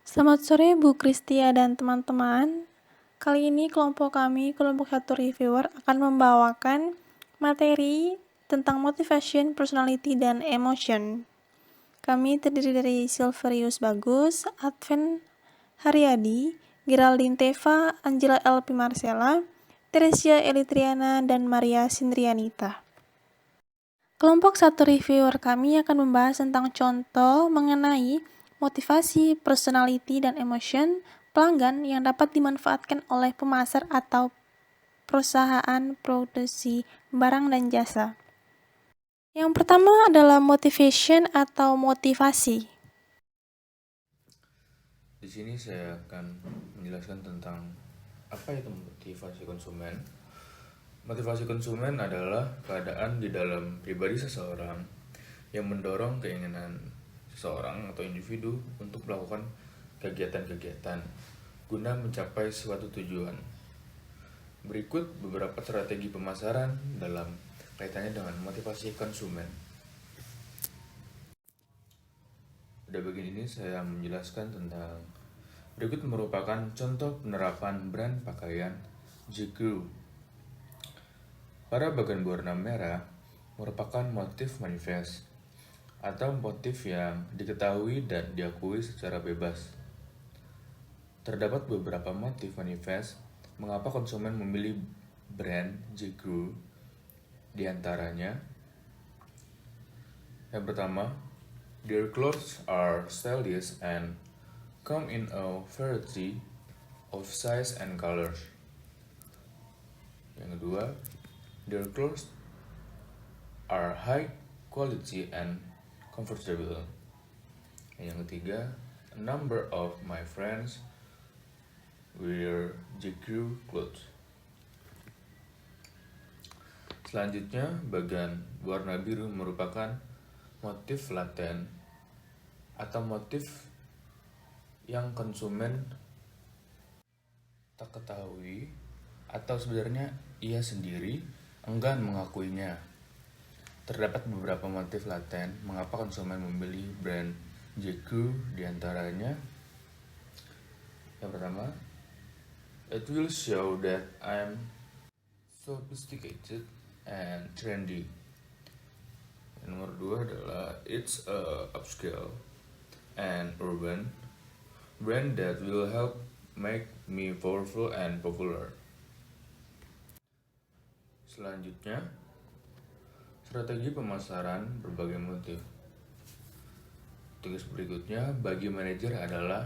Selamat sore Bu Kristia dan teman-teman. Kali ini kelompok kami, kelompok satu reviewer, akan membawakan materi tentang motivation, personality, dan emotion. Kami terdiri dari Silverius Bagus, Advent Haryadi, Geraldine Teva, Angela Elpi Marcella, Teresia Elitriana, dan Maria Sindrianita. Kelompok satu reviewer kami akan membahas tentang contoh mengenai motivasi, personality, dan emotion pelanggan yang dapat dimanfaatkan oleh pemasar atau perusahaan produksi barang dan jasa. Yang pertama adalah motivation atau motivasi. Di sini saya akan menjelaskan tentang apa itu motivasi konsumen. Motivasi konsumen adalah keadaan di dalam pribadi seseorang yang mendorong keinginan seseorang atau individu untuk melakukan kegiatan-kegiatan guna mencapai suatu tujuan. Berikut beberapa strategi pemasaran dalam kaitannya dengan motivasi konsumen. Pada bagian ini saya menjelaskan tentang berikut merupakan contoh penerapan brand pakaian GQ. Pada bagian berwarna merah merupakan motif manifest atau motif yang diketahui dan diakui secara bebas. Terdapat beberapa motif manifest mengapa konsumen memilih brand GQ. Di antaranya, yang pertama, their clothes are stylish and come in a variety of size and colors. Yang kedua, their clothes are high quality and comfortable. Yang ketiga, a number of my friends wear GQ clothes. Selanjutnya, bagian warna biru merupakan motif laten atau motif yang konsumen tak ketahui atau sebenarnya ia sendiri enggan mengakuinya. Terdapat beberapa motif laten mengapa konsumen memilih brand GQ, diantaranya yang pertama, it will show that I'm sophisticated and trendy. Yang nomor dua adalah it's a upscale and urban brand that will help make me powerful and popular. Selanjutnya, strategi pemasaran berbagai motif. Tugas berikutnya bagi manajer adalah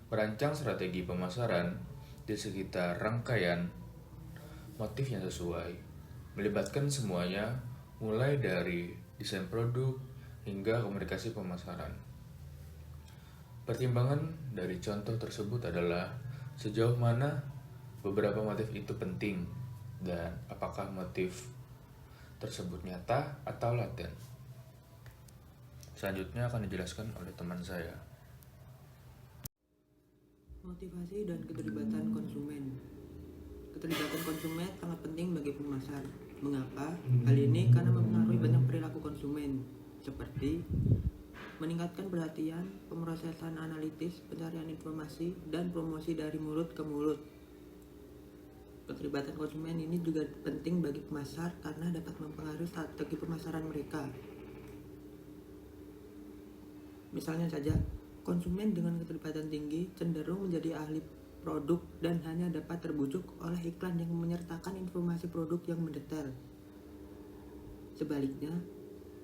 merancang strategi pemasaran di sekitar rangkaian motif yang sesuai, melibatkan semuanya mulai dari desain produk hingga komunikasi pemasaran. Pertimbangan dari contoh tersebut adalah sejauh mana beberapa motif itu penting dan apakah motif tersebut nyata atau laten. Selanjutnya akan dijelaskan oleh teman saya. Motivasi dan keterlibatan konsumen. Keterlibatan konsumen sangat penting bagi pemasar. Mengapa? Hal ini karena mempengaruhi banyak perilaku konsumen, seperti meningkatkan perhatian, pemrosesan analitis, pencarian informasi, dan promosi dari mulut ke mulut. Keterlibatan konsumen ini juga penting bagi pemasar karena dapat mempengaruhi strategi pemasaran mereka. Misalnya saja, konsumen dengan keterlibatan tinggi cenderung menjadi ahli produk dan hanya dapat terbujuk oleh iklan yang menyertakan informasi produk yang mendetail. Sebaliknya,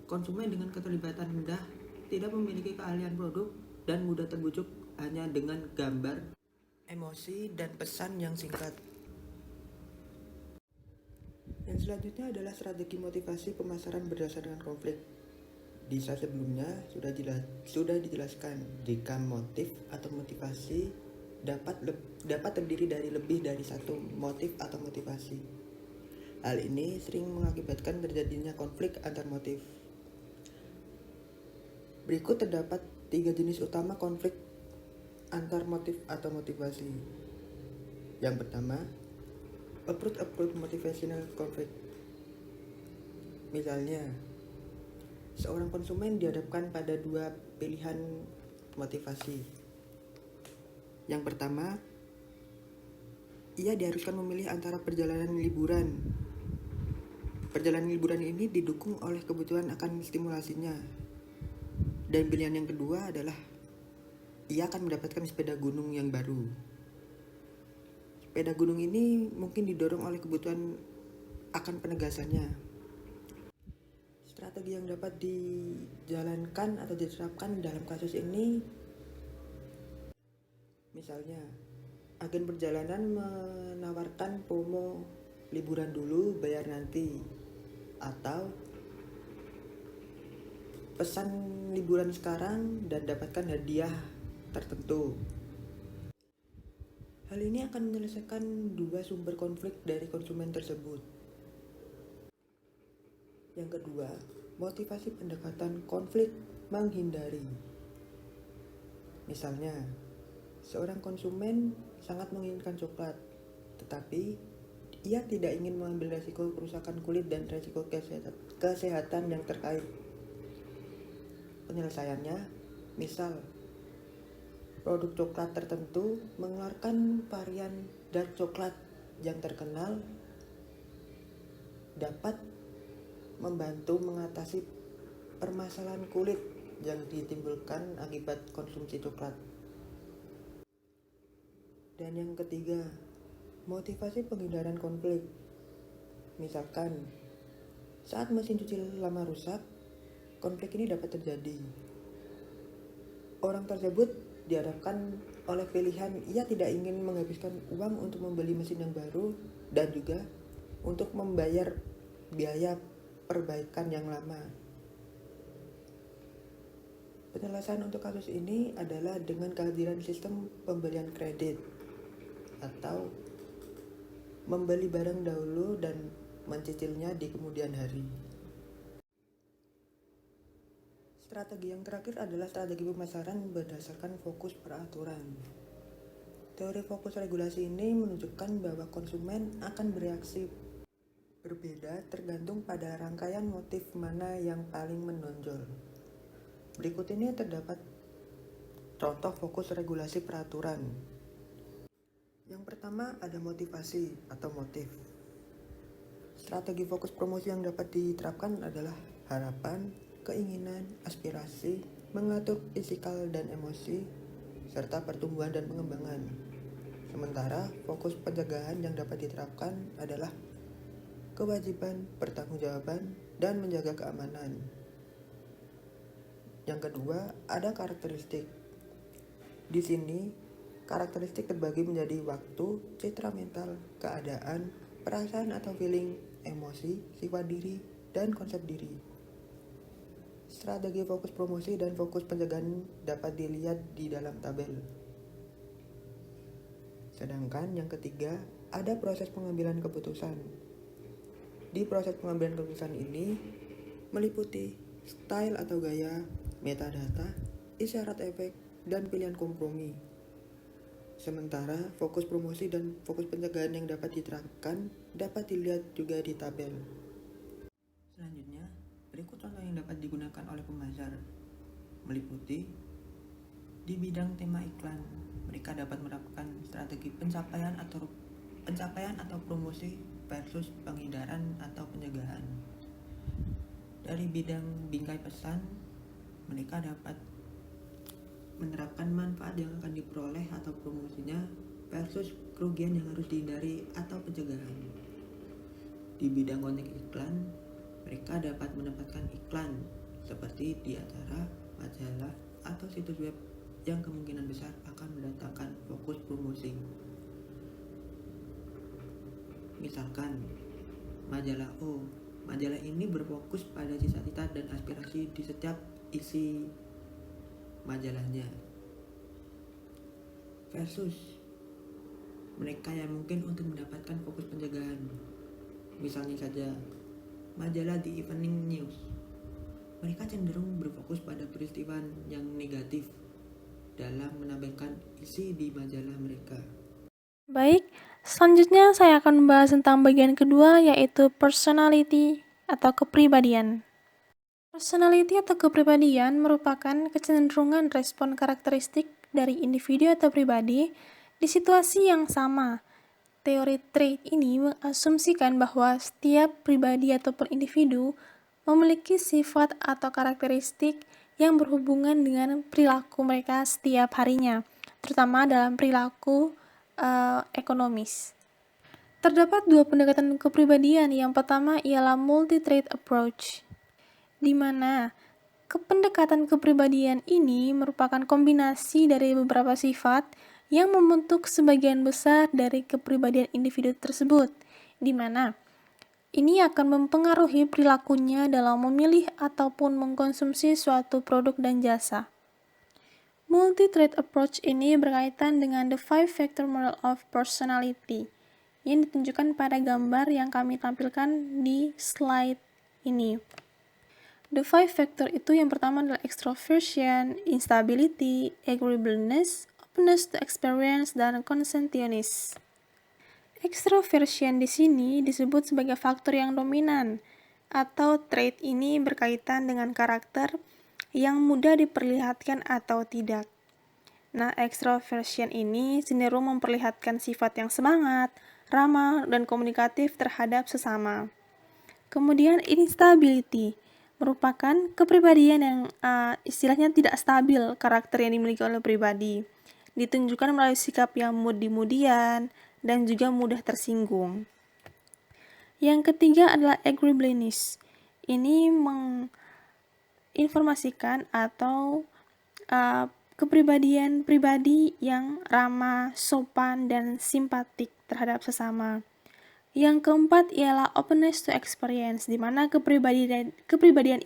konsumen dengan keterlibatan rendah tidak memiliki keahlian produk dan mudah terbujuk hanya dengan gambar, emosi, dan pesan yang singkat. Yang selanjutnya adalah strategi motivasi pemasaran berdasarkan konflik. Di slide sebelumnya sudah dijelaskan jika motif atau motivasi dapat terdiri dari lebih dari satu motif atau motivasi. Hal ini sering mengakibatkan terjadinya konflik antar motif. Berikut terdapat 3 jenis utama konflik antar motif atau motivasi. Yang pertama, approach motivational conflict. Misalnya, seorang konsumen dihadapkan pada dua pilihan motivasi. Yang pertama, ia diharuskan memilih antara perjalanan liburan. Perjalanan liburan ini didukung oleh kebutuhan akan stimulasinya. Dan pilihan yang kedua adalah ia akan mendapatkan sepeda gunung yang baru. Sepeda gunung ini mungkin didorong oleh kebutuhan akan penegasannya. Strategi yang dapat dijalankan atau diterapkan dalam kasus ini, misalnya agen perjalanan menawarkan promo liburan dulu bayar nanti, atau pesan liburan sekarang dan dapatkan hadiah tertentu. Hal ini akan menyelesaikan dua sumber konflik dari konsumen tersebut. Yang kedua, motivasi pendekatan konflik menghindari. Misalnya, seorang konsumen sangat menginginkan coklat, tetapi ia tidak ingin mengambil resiko kerusakan kulit dan resiko kesehatan yang terkait. Penyelesaiannya, misal produk coklat tertentu mengeluarkan varian dark coklat yang terkenal dapat membantu mengatasi permasalahan kulit yang ditimbulkan akibat konsumsi coklat. Dan yang ketiga, motivasi penghindaran konflik. Misalkan, saat mesin cuci lama rusak, konflik ini dapat terjadi. Orang tersebut dihadapkan oleh pilihan ia tidak ingin menghabiskan uang untuk membeli mesin yang baru dan juga untuk membayar biaya perbaikan yang lama. Penyelesaian untuk kasus ini adalah dengan kehadiran sistem pembelian kredit atau membeli barang dahulu dan mencicilnya di kemudian hari. Strategi yang terakhir adalah strategi pemasaran berdasarkan fokus peraturan. Teori fokus regulasi ini menunjukkan bahwa konsumen akan bereaksi berbeda tergantung pada rangkaian motif mana yang paling menonjol. Berikut ini terdapat contoh fokus regulasi peraturan. Yang pertama ada motivasi atau motif. Strategi fokus promosi yang dapat diterapkan adalah harapan, keinginan, aspirasi, mengatur fisikal dan emosi, serta pertumbuhan dan pengembangan. Sementara fokus pencegahan yang dapat diterapkan adalah kewajiban, pertanggungjawaban, dan menjaga keamanan. Yang kedua, ada karakteristik. Di sini, karakteristik terbagi menjadi waktu, citra mental, keadaan, perasaan atau feeling, emosi, sifat diri, dan konsep diri. Strategi fokus promosi dan fokus pencegahan dapat dilihat di dalam tabel. Sedangkan yang ketiga, ada proses pengambilan keputusan. Di proses pengambilan keputusan ini meliputi style atau gaya, metadata, isyarat efek, dan pilihan kompromi. Sementara fokus promosi dan fokus pencegahan yang dapat diterapkan dapat dilihat juga di tabel. Selanjutnya, berikut contoh yang dapat digunakan oleh pemasar meliputi di bidang tema iklan. Mereka dapat menerapkan strategi pencapaian atau promosi versus penghindaran atau pencegahan. Dari bidang bingkai pesan, mereka dapat menerapkan manfaat yang akan diperoleh atau promosinya versus kerugian yang harus dihindari atau pencegahan. Di bidang konten iklan, mereka dapat menempatkan iklan seperti di acara, majalah, atau situs web yang kemungkinan besar akan mendatangkan fokus promosi. Misalkan, majalah O. Majalah ini berfokus pada cita-cita dan aspirasi di setiap isi majalahnya. Versus mereka yang mungkin untuk mendapatkan fokus pencegahan. Misalnya saja, majalah The Evening News. Mereka cenderung berfokus pada peristiwa yang negatif dalam menampilkan isi di majalah mereka. Baik, selanjutnya saya akan membahas tentang bagian kedua yaitu personality atau kepribadian. Personality atau kepribadian merupakan kecenderungan respon karakteristik dari individu atau pribadi di situasi yang sama. Teori trait ini mengasumsikan bahwa setiap pribadi ataupun individu memiliki sifat atau karakteristik yang berhubungan dengan perilaku mereka setiap harinya, terutama dalam perilaku ekonomis. Terdapat dua pendekatan kepribadian. Yang pertama ialah multi-trait approach, di mana pendekatan kepribadian ini merupakan kombinasi dari beberapa sifat yang membentuk sebagian besar dari kepribadian individu tersebut, di mana ini akan mempengaruhi perilakunya dalam memilih ataupun mengkonsumsi suatu produk dan jasa. Multi-trait approach ini berkaitan dengan the 5-factor model of personality yang ditunjukkan pada gambar yang kami tampilkan di slide ini. The 5 factor itu yang pertama adalah extroversion, instability, agreeableness, openness to experience, dan conscientiousness. Extroversion di sini disebut sebagai faktor yang dominan, atau trait ini berkaitan dengan karakter yang mudah diperlihatkan atau tidak. Nah, extroversion ini cenderung memperlihatkan sifat yang semangat, ramah, dan komunikatif terhadap sesama. Kemudian instability merupakan kepribadian yang istilahnya tidak stabil karakter yang dimiliki oleh pribadi. Ditunjukkan melalui sikap yang moody-moodyan dan juga mudah tersinggung. Yang ketiga adalah agreeableness. Ini menginformasikan atau kepribadian pribadi yang ramah, sopan, dan simpatik terhadap sesama. Yang keempat ialah openness to experience, di mana kepribadian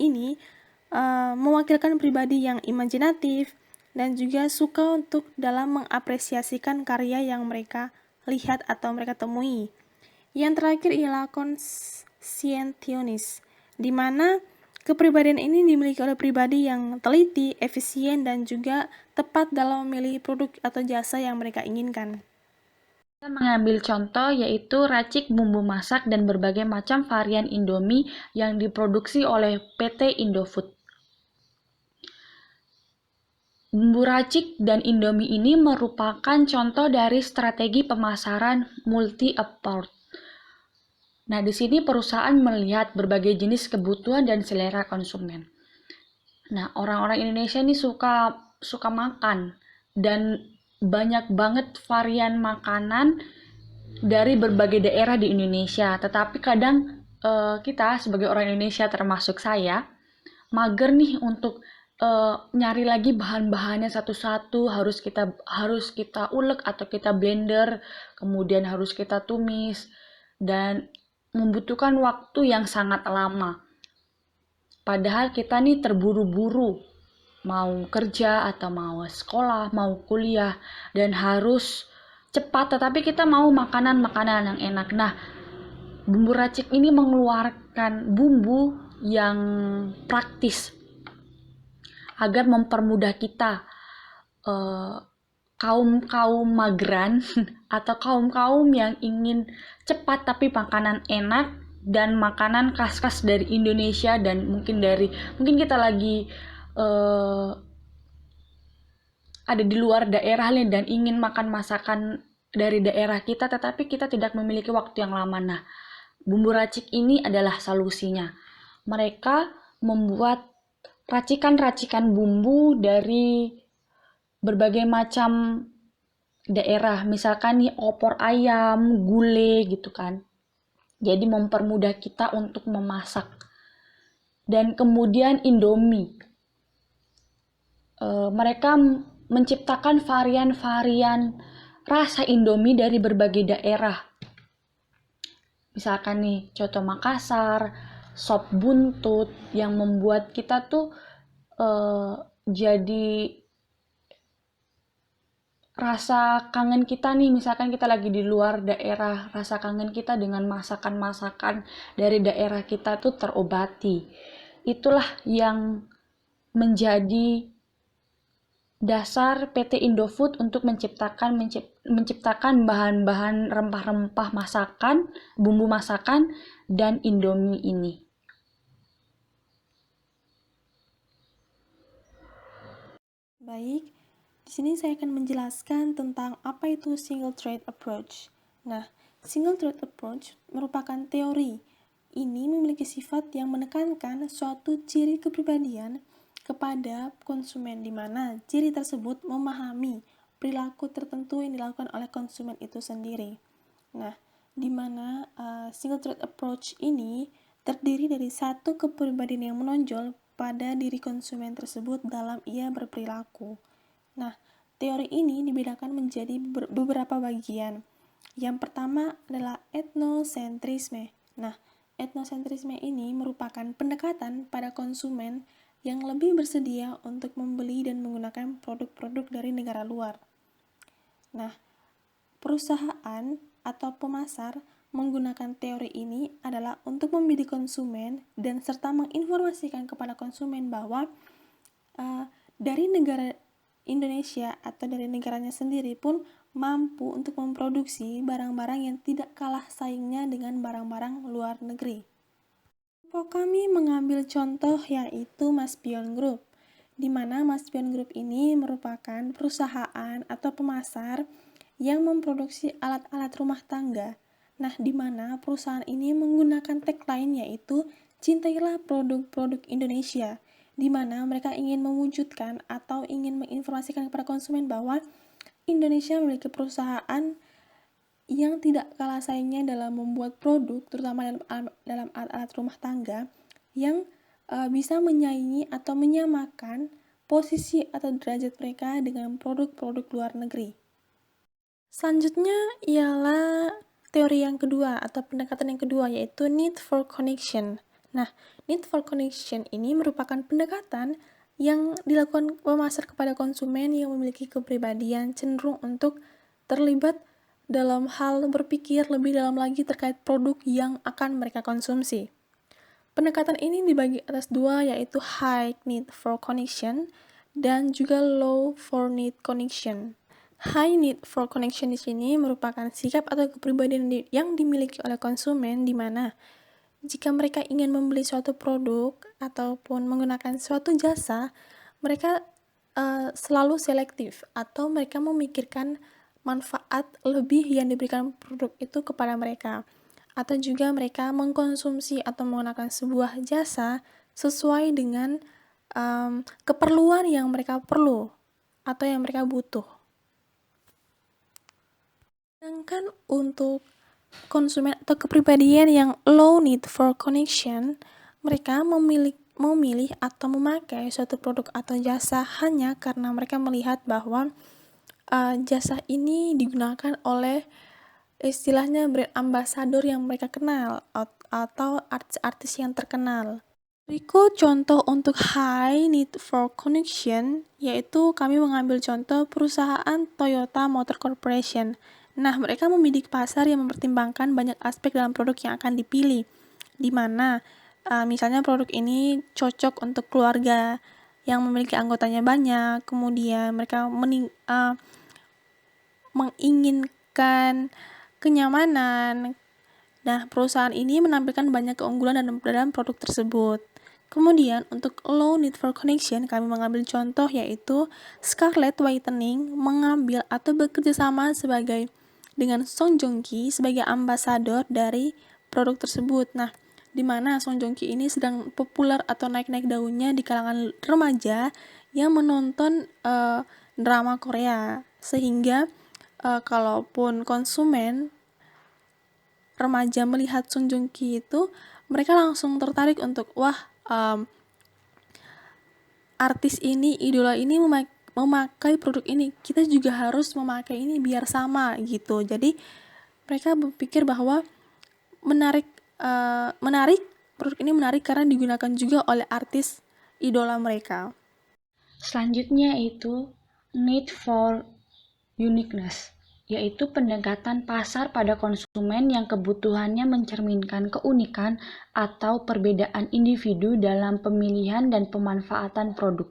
ini mewakilkan pribadi yang imajinatif dan juga suka untuk dalam mengapresiasikan karya yang mereka lihat atau mereka temui. Yang terakhir ialah conscientiousness, di mana kepribadian ini dimiliki oleh pribadi yang teliti, efisien, dan juga tepat dalam memilih produk atau jasa yang mereka inginkan. Kita mengambil contoh yaitu racik bumbu masak dan berbagai macam varian Indomie yang diproduksi oleh PT Indofood. Bumbu racik dan Indomie ini merupakan contoh dari strategi pemasaran multi-approach. Nah, di sini perusahaan melihat berbagai jenis kebutuhan dan selera konsumen. Nah, orang-orang Indonesia ini suka makan dan banyak banget varian makanan dari berbagai daerah di Indonesia. Tetapi kadang kita sebagai orang Indonesia termasuk saya mager nih untuk nyari lagi bahan-bahannya satu-satu, harus kita ulek atau kita blender, kemudian harus kita tumis dan membutuhkan waktu yang sangat lama. Padahal kita nih terburu-buru mau kerja atau mau sekolah, mau kuliah, dan harus cepat, tetapi kita mau makanan-makanan yang enak. Nah, bumbu racik ini mengeluarkan bumbu yang praktis agar mempermudah kita, kaum kaum atau kaum yang ingin cepat tapi makanan enak dan makanan khas-khas dari Indonesia dan mungkin kita lagi ada di luar daerah dan ingin makan masakan dari daerah kita, tetapi kita tidak memiliki waktu yang lama. Nah, bumbu racik ini adalah solusinya. Mereka membuat racikan-racikan bumbu dari berbagai macam daerah, misalkan nih opor ayam, gulai gitu kan. Jadi mempermudah kita untuk memasak. Dan kemudian Indomie. Mereka menciptakan varian-varian rasa Indomie dari berbagai daerah. Misalkan nih, coto Makassar, sop buntut, yang membuat kita tuh jadi rasa kangen kita nih, misalkan kita lagi di luar daerah, rasa kangen kita dengan masakan-masakan dari daerah kita tuh terobati. Itulah yang menjadi dasar PT Indofood untuk menciptakan bahan-bahan rempah-rempah masakan, bumbu masakan, dan Indomie ini. Baik, di sini saya akan menjelaskan tentang apa itu single trait approach. Nah, single trait approach merupakan teori. Ini memiliki sifat yang menekankan suatu ciri kepribadian kepada konsumen, di mana ciri tersebut memahami perilaku tertentu yang dilakukan oleh konsumen itu sendiri. Nah, di mana single trait approach ini terdiri dari satu kepribadian yang menonjol pada diri konsumen tersebut dalam ia berperilaku. Nah, teori ini dibedakan menjadi beberapa bagian. Yang pertama adalah etnosentrisme. Nah, etnosentrisme ini merupakan pendekatan pada konsumen yang lebih bersedia untuk membeli dan menggunakan produk-produk dari negara luar. Nah, perusahaan atau pemasar menggunakan teori ini adalah untuk membidik konsumen dan serta menginformasikan kepada konsumen bahwa dari negara Indonesia atau dari negaranya sendiri pun mampu untuk memproduksi barang-barang yang tidak kalah saingnya dengan barang-barang luar negeri. Kami mengambil contoh yaitu Maspion Group, di mana Maspion Group ini merupakan perusahaan atau pemasar yang memproduksi alat-alat rumah tangga. Nah, di mana perusahaan ini menggunakan tagline yaitu cintailah produk-produk Indonesia, di mana mereka ingin mewujudkan atau ingin menginformasikan kepada konsumen bahwa Indonesia memiliki perusahaan yang tidak kalah saingnya dalam membuat produk, terutama dalam alat-alat rumah tangga, yang bisa menyaingi atau menyamakan posisi atau derajat mereka dengan produk-produk luar negeri. Selanjutnya ialah teori yang kedua atau pendekatan yang kedua, yaitu need for connection. Nah, need for connection ini merupakan pendekatan yang dilakukan pemasar kepada konsumen yang memiliki kepribadian cenderung untuk terlibat dalam hal berpikir lebih dalam lagi terkait produk yang akan mereka konsumsi. Pendekatan ini dibagi atas dua, yaitu high need for connection dan juga low for need connection. High need for connection di sini merupakan sikap atau kepribadian yang dimiliki oleh konsumen, di mana jika mereka ingin membeli suatu produk ataupun menggunakan suatu jasa, mereka selalu selektif atau mereka memikirkan manfaat lebih yang diberikan produk itu kepada mereka, atau juga mereka mengkonsumsi atau menggunakan sebuah jasa sesuai dengan keperluan yang mereka perlu atau yang mereka butuh. Sedangkan untuk konsumen atau kepribadian yang low need for connection, mereka memilih atau memakai suatu produk atau jasa hanya karena mereka melihat bahwa jasa ini digunakan oleh istilahnya brand ambassador yang mereka kenal atau artis-artis yang terkenal. Berikut contoh untuk high need for connection, yaitu kami mengambil contoh perusahaan Toyota Motor Corporation. Nah, mereka membidik pasar yang mempertimbangkan banyak aspek dalam produk yang akan dipilih, di mana misalnya produk ini cocok untuk keluarga yang memiliki anggotanya banyak, kemudian mereka menginginkan kenyamanan. Nah, perusahaan ini menampilkan banyak keunggulan dalam produk tersebut. Kemudian, untuk low need for connection, kami mengambil contoh yaitu Scarlett Whitening mengambil atau bekerja sama dengan Song Joong Ki sebagai ambasador dari produk tersebut. Nah, di mana Song Joong Ki ini sedang populer atau naik-naik daunnya di kalangan remaja yang menonton drama Korea, sehingga kalaupun konsumen remaja melihat Song Joong Ki itu, mereka langsung tertarik untuk artis ini, idola ini memakai produk ini, kita juga harus memakai ini biar sama gitu. Jadi mereka berpikir bahwa menarik produk ini menarik karena digunakan juga oleh artis idola mereka. Selanjutnya itu need for uniqueness, yaitu pendekatan pasar pada konsumen yang kebutuhannya mencerminkan keunikan atau perbedaan individu dalam pemilihan dan pemanfaatan produk.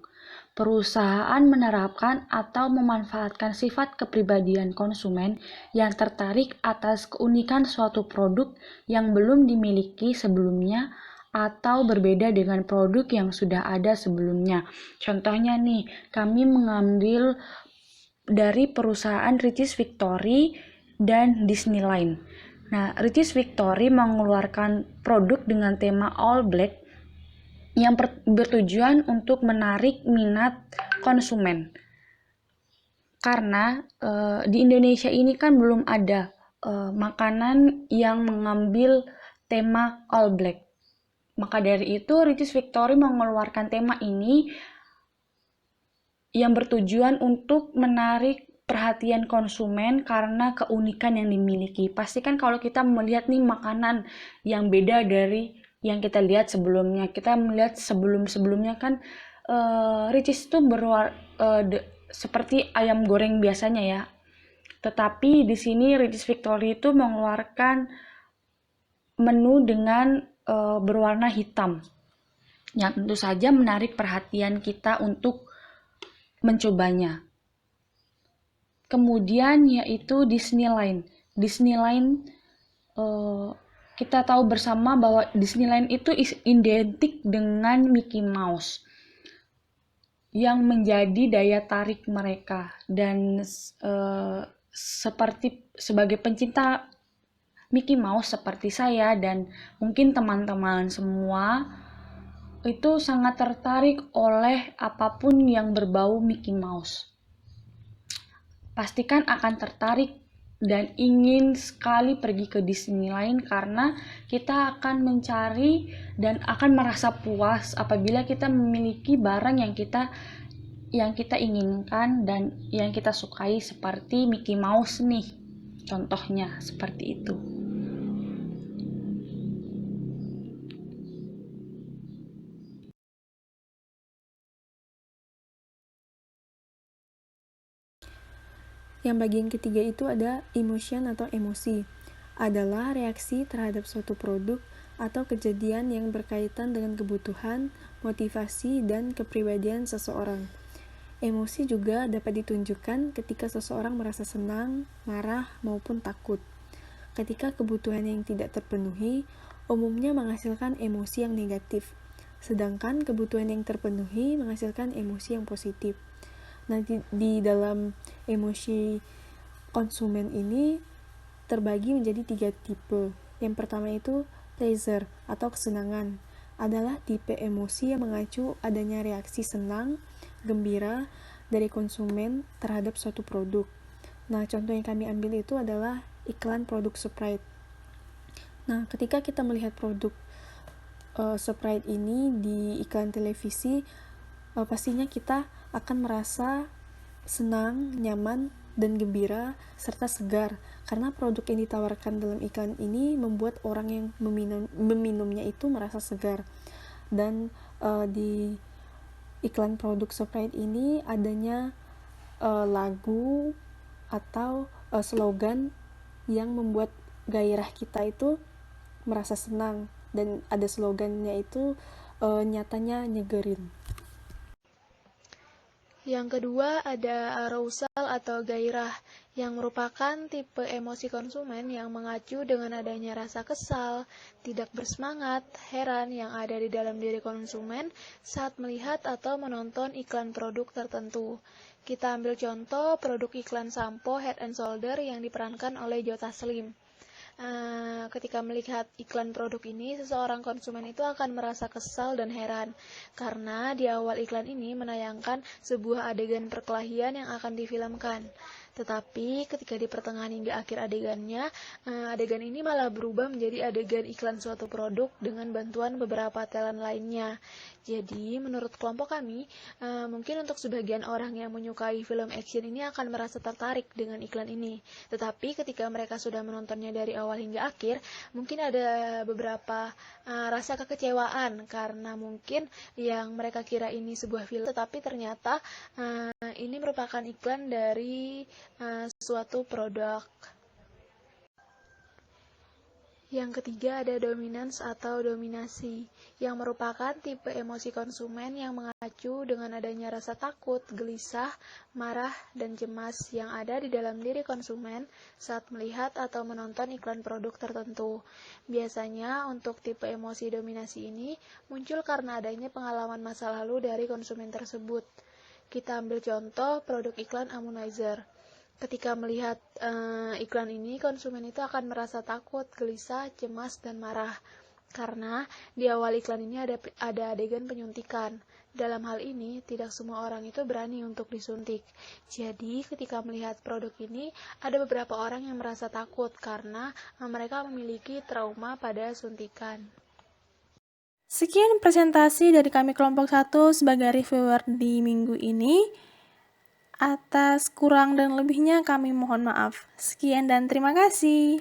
Perusahaan menerapkan atau memanfaatkan sifat kepribadian konsumen yang tertarik atas keunikan suatu produk yang belum dimiliki sebelumnya atau berbeda dengan produk yang sudah ada sebelumnya. Contohnya nih, kami mengambil dari perusahaan Ricis Victory dan Disneyland. Nah, Ricis Victory mengeluarkan produk dengan tema All Black yang bertujuan untuk menarik minat konsumen. Karena di Indonesia ini kan belum ada makanan yang mengambil tema All Black. Maka dari itu Ricis Victory mengeluarkan tema ini yang bertujuan untuk menarik perhatian konsumen karena keunikan yang dimiliki. Pastikan kalau kita melihat nih makanan yang beda dari yang kita lihat sebelumnya. Kita melihat sebelum-sebelumnya kan Ricis itu seperti ayam goreng biasanya ya. Tetapi di sini Ricis Victory itu mengeluarkan menu dengan berwarna hitam. Yang tentu saja menarik perhatian kita untuk mencobanya. Kemudian yaitu Disneyland. Disneyland kita tahu bersama bahwa Disneyland itu identik dengan Mickey Mouse yang menjadi daya tarik mereka, dan sebagai pencinta Mickey Mouse seperti saya dan mungkin teman-teman semua itu sangat tertarik oleh apapun yang berbau Mickey Mouse. Pastikan akan tertarik dan ingin sekali pergi ke Disneyland karena kita akan mencari dan akan merasa puas apabila kita memiliki barang yang kita inginkan dan yang kita sukai seperti Mickey Mouse nih. Contohnya seperti itu. Yang bagian ketiga itu ada emotion atau emosi. Adalah reaksi terhadap suatu produk atau kejadian yang berkaitan dengan kebutuhan, motivasi, dan kepribadian seseorang. Emosi juga dapat ditunjukkan ketika seseorang merasa senang, marah, maupun takut. Ketika kebutuhan yang tidak terpenuhi, umumnya menghasilkan emosi yang negatif, sedangkan kebutuhan yang terpenuhi menghasilkan emosi yang positif. Nah, di dalam emosi konsumen ini terbagi menjadi 3 tipe. Yang pertama itu pleasure atau kesenangan. Adalah tipe emosi yang mengacu adanya reaksi senang, gembira dari konsumen terhadap suatu produk. Nah, contoh yang kami ambil itu adalah iklan produk Sprite. Nah, ketika kita melihat produk Sprite ini di iklan televisi, pastinya kita akan merasa senang, nyaman, dan gembira, serta segar, karena produk yang ditawarkan dalam iklan ini membuat orang yang meminumnya itu merasa segar. Dan di iklan produk Sprite ini adanya lagu atau slogan yang membuat gairah kita itu merasa senang, dan ada slogannya itu nyatanya nyegerin. Yang kedua ada arousal atau gairah, yang merupakan tipe emosi konsumen yang mengacu dengan adanya rasa kesal, tidak bersemangat, heran yang ada di dalam diri konsumen saat melihat atau menonton iklan produk tertentu. Kita ambil contoh produk iklan sampo Head and Shoulder yang diperankan oleh Joe Taslim. Ketika melihat iklan produk ini, seseorang konsumen itu akan merasa kesal dan heran karena di awal iklan ini menayangkan sebuah adegan perkelahian yang akan difilmkan. Tetapi ketika di pertengahan hingga akhir adegannya, adegan ini malah berubah menjadi adegan iklan suatu produk dengan bantuan beberapa talent lainnya. Jadi menurut kelompok kami, mungkin untuk sebagian orang yang menyukai film action ini akan merasa tertarik dengan iklan ini. Tetapi ketika mereka sudah menontonnya dari awal hingga akhir, mungkin ada beberapa rasa kekecewaan karena mungkin yang mereka kira ini sebuah film, tetapi ternyata ini merupakan iklan dari suatu produk. Yang ketiga ada dominance atau dominasi, yang merupakan tipe emosi konsumen yang mengacu dengan adanya rasa takut, gelisah, marah, dan cemas yang ada di dalam diri konsumen saat melihat atau menonton iklan produk tertentu. Biasanya untuk tipe emosi dominasi ini muncul karena adanya pengalaman masa lalu dari konsumen tersebut. Kita ambil contoh produk iklan Ammonizer. Ketika melihat iklan ini, konsumen itu akan merasa takut, gelisah, cemas, dan marah. Karena di awal iklan ini ada adegan penyuntikan. Dalam hal ini, tidak semua orang itu berani untuk disuntik. Jadi, ketika melihat produk ini, ada beberapa orang yang merasa takut karena mereka memiliki trauma pada suntikan. Sekian presentasi dari kami kelompok 1 sebagai reviewer di minggu ini. Atas kurang dan lebihnya kami mohon maaf. Sekian dan terima kasih.